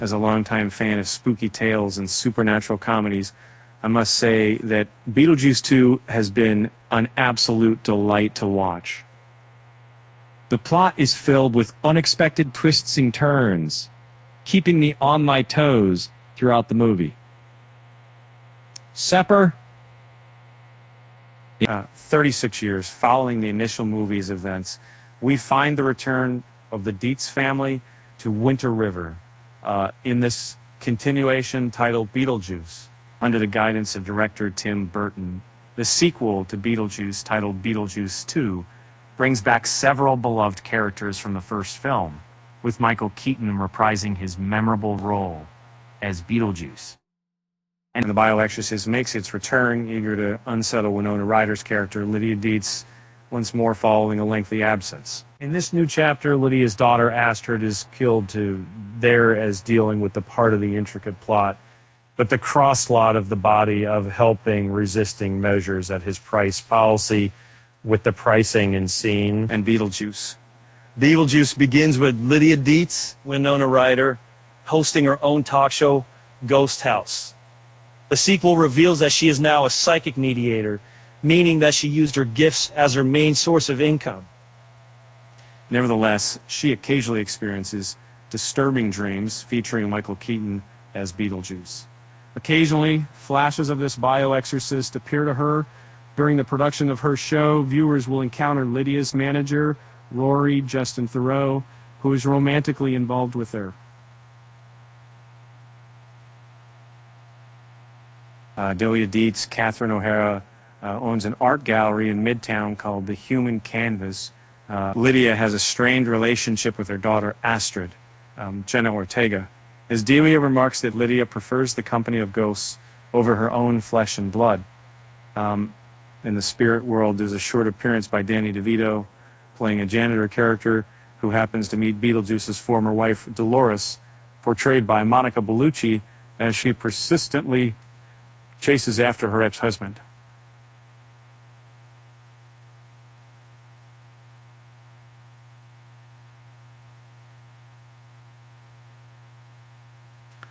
As a longtime fan of spooky tales and supernatural comedies, I must say that Beetlejuice 2 has been an absolute delight to watch. The plot is filled with unexpected twists and turns, keeping me on my toes throughout the movie. Sepper, 36 years following the initial movie's events, we find the return of the Dietz family to Winter River in this continuation titled Beetlejuice, under the guidance of director Tim Burton. The sequel to Beetlejuice, titled Beetlejuice 2, brings back several beloved characters from the first film, with Michael Keaton reprising his memorable role as Beetlejuice. And the bioexorcist makes its return, eager to unsettle Winona Ryder's character, Lydia Dietz, once more following a lengthy absence. In this new chapter, Lydia's daughter, Astrid, is killed there as dealing with the part of the intricate plot, but the cross-lot of the body of helping resisting measures at his price policy with the pricing and scene and Beetlejuice. Beetlejuice begins with Lydia Dietz, Winona Ryder, hosting her own talk show, Ghost House. The sequel reveals that she is now a psychic mediator, meaning that she used her gifts as her main source of income. Nevertheless, she occasionally experiences disturbing dreams featuring Michael Keaton as Beetlejuice. Occasionally, flashes of this bioexorcist appear to her. During the production of her show, viewers will encounter Lydia's manager, Rory Justin Theroux, who is romantically involved with her. Delia Dietz, Catherine O'Hara, owns an art gallery in Midtown called The Human Canvas. Lydia has a strained relationship with her daughter, Astrid, Jenna Ortega. As Delia remarks that Lydia prefers the company of ghosts over her own flesh and blood. In the spirit world, there's a short appearance by Danny DeVito, playing a janitor character who happens to meet Beetlejuice's former wife, Dolores, portrayed by Monica Bellucci, as she persistently chases after her ex-husband.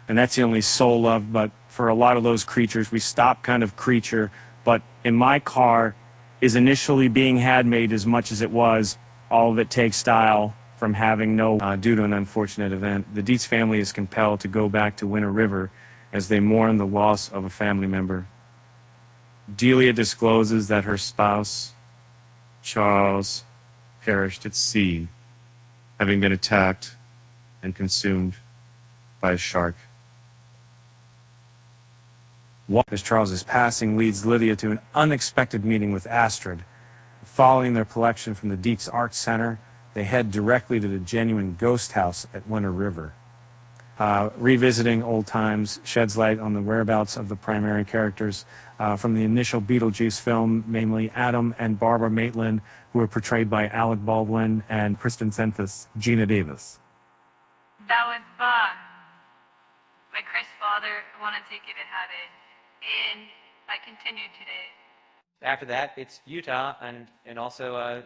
And that's the only soul love, but for a lot of those creatures, we stop kind of creature. But in my car is initially being handmade as much as it was. All of it takes style from having no, due to an unfortunate event. The Dietz family is compelled to go back to Winter River as they mourn the loss of a family member. Delia discloses that her spouse, Charles, perished at sea, having been attacked and consumed by a shark. As Charles's passing leads Lydia to an unexpected meeting with Astrid. Following their collection from the Dietz Art Center, they head directly to the genuine ghost house at Winter River. Revisiting old times sheds light on the whereabouts of the primary characters from the initial Beetlejuice film, namely Adam and Barbara Maitland, who were portrayed by Alec Baldwin and Kristen Chenoweth's Gina Davis. That was my Chris father. I want to take it and have it. And I continued today. After that, it's Utah, and also,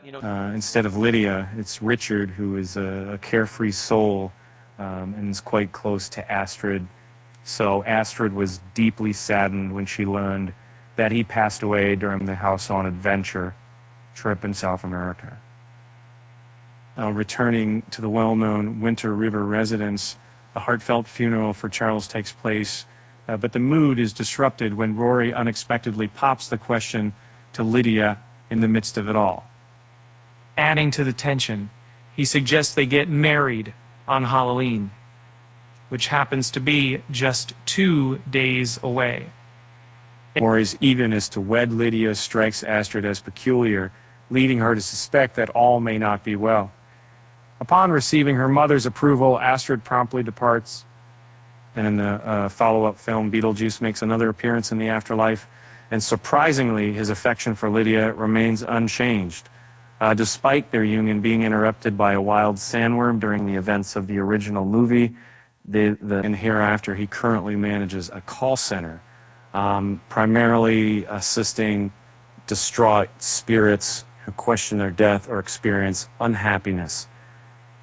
instead of Lydia, it's Richard, who is a carefree soul and is quite close to Astrid. So Astrid was deeply saddened when she learned that he passed away during the House on Adventure trip in South America. Returning to the well-known Winter River residence, a heartfelt funeral for Charles takes place, but the mood is disrupted when Rory unexpectedly pops the question to Lydia in the midst of it all. Adding to the tension, he suggests they get married on Halloween, which happens to be just 2 days away. Rory's eagerness to wed Lydia strikes Astrid as peculiar, leading her to suspect that all may not be well. Upon receiving her mother's approval, Astrid promptly departs. And in the follow-up film, Beetlejuice makes another appearance in the afterlife, and surprisingly, his affection for Lydia remains unchanged, despite their union being interrupted by a wild sandworm during the events of the original movie. And hereafter, he currently manages a call center, primarily assisting distraught spirits who question their death or experience unhappiness.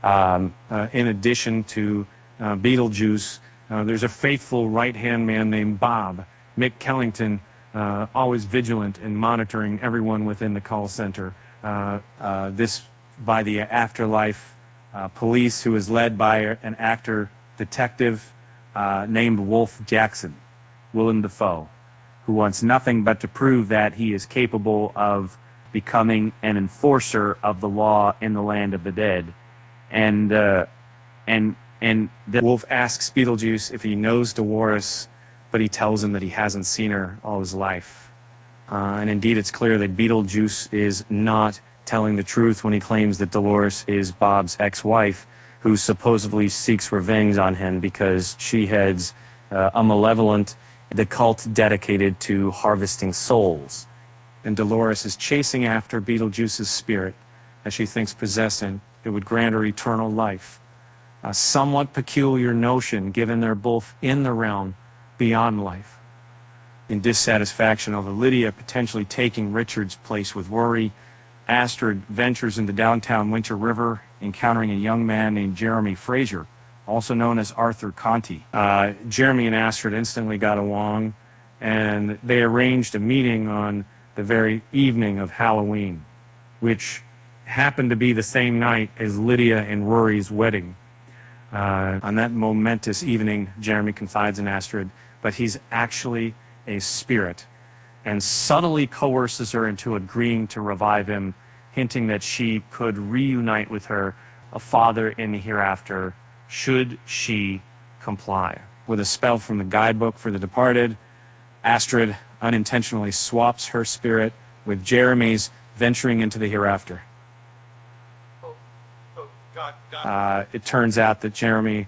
In addition to Beetlejuice, There's a faithful right-hand man named Bob, Mick Kellington, always vigilant in monitoring everyone within the call center. This by the afterlife police, who is led by an actor detective named Wolf Jackson, Willem Dafoe, who wants nothing but to prove that he is capable of becoming an enforcer of the law in the land of the dead. And the Wolf asks Beetlejuice if he knows Dolores, but he tells him that he hasn't seen her all his life. And indeed, it's clear that Beetlejuice is not telling the truth when he claims that Dolores is Bob's ex-wife, who supposedly seeks revenge on him because she heads a malevolent, the cult dedicated to harvesting souls. And Dolores is chasing after Beetlejuice's spirit, as she thinks possessing it would grant her eternal life. A somewhat peculiar notion, given they're both in the realm beyond life. In dissatisfaction over Lydia potentially taking Richard's place with Rory, Astrid ventures into downtown Winter River, encountering a young man named Jeremy Fraser, also known as Arthur Conti. Jeremy and Astrid instantly got along, and they arranged a meeting on the very evening of Halloween, which happened to be the same night as Lydia and Rory's wedding. On that momentous evening, Jeremy confides in Astrid, but he's actually a spirit, and subtly coerces her into agreeing to revive him, hinting that she could reunite with her, a father in the hereafter, should she comply. With a spell from the guidebook for the departed, Astrid unintentionally swaps her spirit with Jeremy's, venturing into the hereafter. It turns out that Jeremy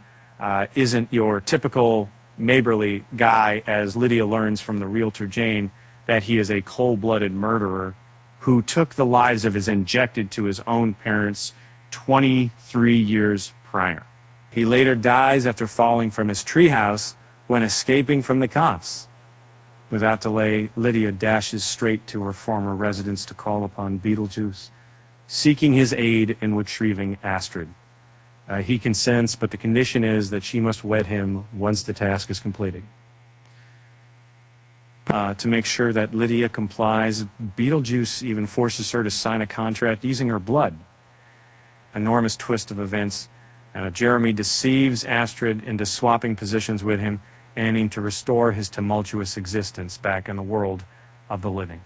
isn't your typical neighborly guy, as Lydia learns from the realtor Jane that he is a cold-blooded murderer who took the lives of his injected to his own parents 23 years prior. He later dies after falling from his treehouse when escaping from the cops. Without delay, Lydia dashes straight to her former residence to call upon Beetlejuice, seeking his aid in retrieving Astrid. He consents, but the condition is that she must wed him once the task is completed. To make sure that Lydia complies, Beetlejuice even forces her to sign a contract using her blood. Enormous twist of events. Jeremy deceives Astrid into swapping positions with him, aiming to restore his tumultuous existence back in the world of the living.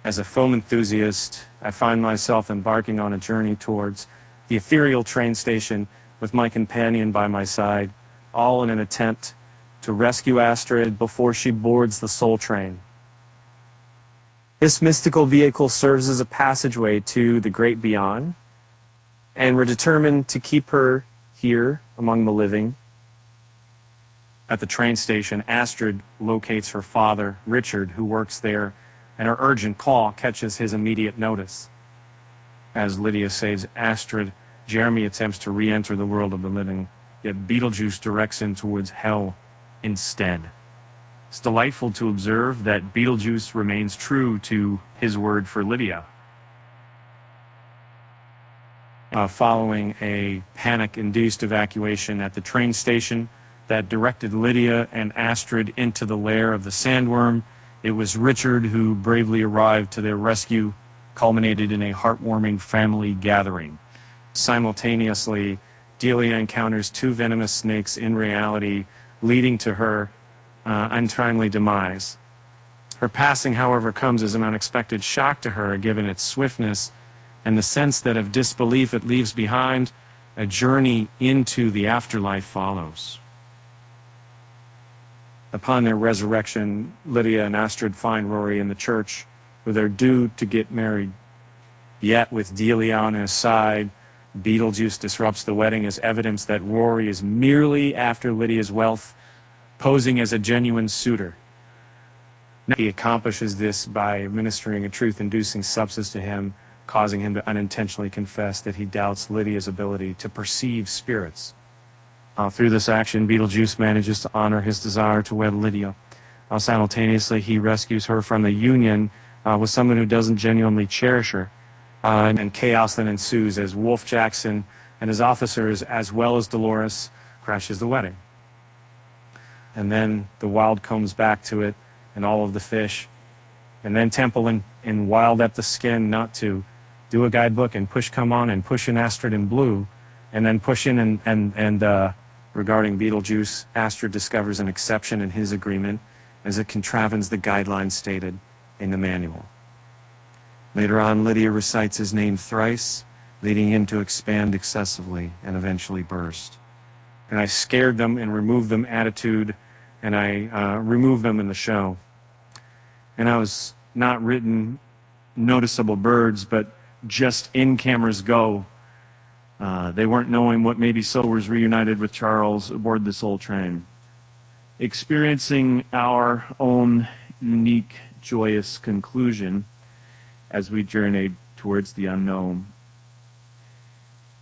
As a film enthusiast, I find myself embarking on a journey towards the ethereal train station with my companion by my side, all in an attempt to rescue Astrid before she boards the soul train. This mystical vehicle serves as a passageway to the great beyond, and we're determined to keep her here among the living. At the train station, Astrid locates her father, Richard, who works there, and her urgent call catches his immediate notice. As Lydia saves Astrid, Jeremy attempts to re-enter the world of the living, yet Beetlejuice directs him towards hell instead. It's delightful to observe that Beetlejuice remains true to his word for Lydia. Following a panic-induced evacuation at the train station that directed Lydia and Astrid into the lair of the sandworm, it was Richard who bravely arrived to their rescue, culminated in a heartwarming family gathering. Simultaneously, Delia encounters two venomous snakes in reality, leading to her untimely demise. Her passing, however, comes as an unexpected shock to her, given its swiftness and the sense that of disbelief it leaves behind. A journey into the afterlife follows. Upon their resurrection, Lydia and Astrid find Rory in the church, where they're due to get married. Yet, with Delia on his side, Beetlejuice disrupts the wedding as evidence that Rory is merely after Lydia's wealth, posing as a genuine suitor. He accomplishes this by administering a truth-inducing substance to him, causing him to unintentionally confess that he doubts Lydia's ability to perceive spirits. Through this action, Beetlejuice manages to honor his desire to wed Lydia. Simultaneously, he rescues her from the union with someone who doesn't genuinely cherish her. And chaos then ensues as Wolf Jackson and his officers, as well as Dolores, crashes the wedding. and then the wild comes back to it, and all of the fish. And then Temple in Wild at the Skin not to do a guidebook and push come on and push in Astrid in blue, and then push in and regarding Beetlejuice, Astrid discovers an exception in his agreement as it contravenes the guidelines stated in the manual. Later on, Lydia recites his name thrice, leading him to expand excessively and eventually burst. And I scared them and removed them attitude, and I removed them in the show. And I was not written noticeable birds, but just in cameras go. They weren't knowing what maybe so was reunited with Charles aboard this old train. Experiencing our own unique, joyous conclusion as we journeyed towards the unknown.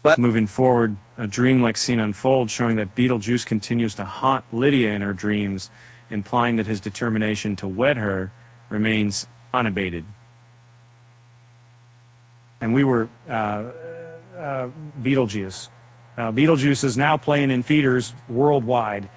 But moving forward, a dreamlike scene unfolds showing that Beetlejuice continues to haunt Lydia in her dreams, implying that his determination to wed her remains unabated. And we were Beetlejuice. Beetlejuice is now playing in theaters worldwide.